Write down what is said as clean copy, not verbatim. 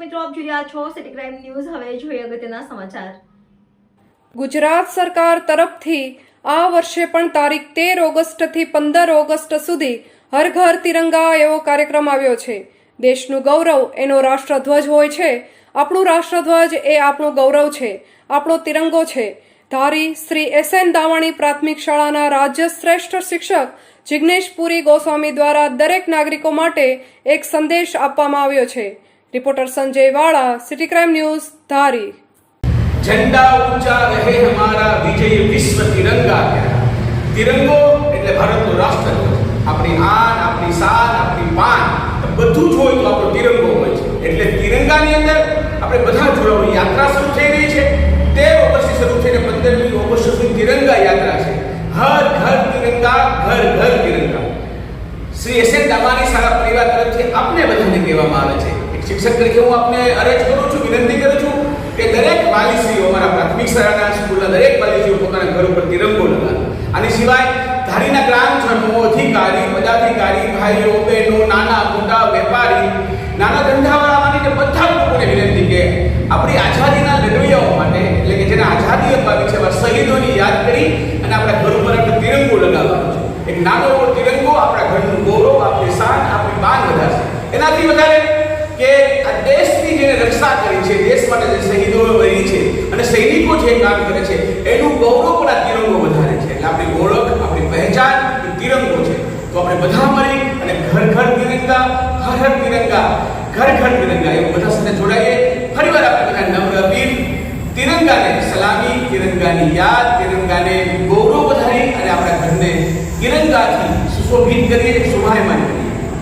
મિત્રો, આપ જોઈ રહ્યા છો સિટી ક્રાઇમ ન્યૂઝ. હવે જોઈએ અગત્યના સમાચાર. ગુજરાત સરકાર તરફથી આ વર્ષે પણ તારીખ 13 ઓગસ્ટથી 15 ઓગસ્ટ સુધી હર ઘર તિરંગા એવો કાર્યક્રમ આવ્યો છે. દેશનું ગૌરવ એનો રાષ્ટ્રધ્વજ હોય છે. આપણું રાષ્ટ્રધ્વજ એ આપણું ગૌરવ છે, આપણો તિરંગો છે. ધારી શ્રી SN દાવાણી પ્રાથમિક શાળાના રાજ્ય શ્રેષ્ઠ શિક્ષક જિગ્નેશ પુરી ગોસ્વામી દ્વારા દરેક નાગરિકો માટે એક સંદેશ આપવામાં આવ્યો છે. રિપોર્ટર સંજય વાળા, સિટી ક્રાઇમ ન્યૂઝ, ધારી. झंडा ऊंचा रहे हमारा विजय विश्व तिरंगा. तिरंगो એટલે ભારતનો રાષ્ટ્રધ્વજ. આપણી આન, આપણી શાન, આપણી પાન બધું જ હોય તો આપણો તિરંગો હોય છે. એટલે તિરંગાની અંદર આપણે બધા જોડાવાની યાત્રા શરૂ થઈ રહી છે. 13 ઓગસ્ટથી શરૂ થઈને 15મી ઓગસ્ટ સુધી તિરંગા યાત્રા છે. હર ઘર તિરંગા, ઘર ઘર તિરંગા. શ્રી SN દાવાણી શાળા પરિવાર તરફથી આપને બધાને કહેવામાં આવે છે. એક શિક્ષક તરીકે હું આપને અરજ કરું છું, વિનંતી કરું છું કે દરેક વાલીશ્રીઓ, અમારા પ્રાથમિક શાળાના સ્કૂલના દરેક વાલીશ્રીઓ પોતાના ઘર ઉપર તિરંગો લગાવે. આની સિવાય ધારીના ગ્રામજનો, અધિકારી, પદાધિકારી, ભાઈઓ, બહેનો, નાના મોટા વેપારી, નાના ધંધાવાળાની બધા લોકોને વિનંતી કે આપણી આઝાદીના લડવૈયાઓ માટે, એટલે કે જેને આઝાદી અપાવી છે, એવા શહીદોની યાદ કરી અને આપણા ઘર ઉપર આપણે તિરંગો લગાવવાનો છે. એક નાનો એવો તિરંગો આપણા ઘરનું ગૌરવ, આપણી શાન, આપણી બાન વધારશે. એનાથી વધારે કે આ દેશની જેને રક્ષા કરી છે, દેશ માટે જે શહીદો બની છે અને સૈનિકો જે કામ કરે છે એનું ગૌરવ પણ આ તિરંગો વધારે છે. એટલે આપણી ઓળખ, આપણી પહેચાન એ તિરંગો છે. તો આપણે બધા મળી અને ઘર ઘર તિરંગા, હર હર તિરંગા, ઘર ઘર તિરંગા એવું બધા સાથે જોડાઈએ. ફરીવાર આપણે બધા નમ્ર અપીલ, તિરંગાને સલામી, તિરંગાની યાદ, તિરંગાને ગૌરવ વધારી અને આપણા ઘરને તિરંગાથી સુશોભિત કરીએ, શોભાયમાન કરીએ.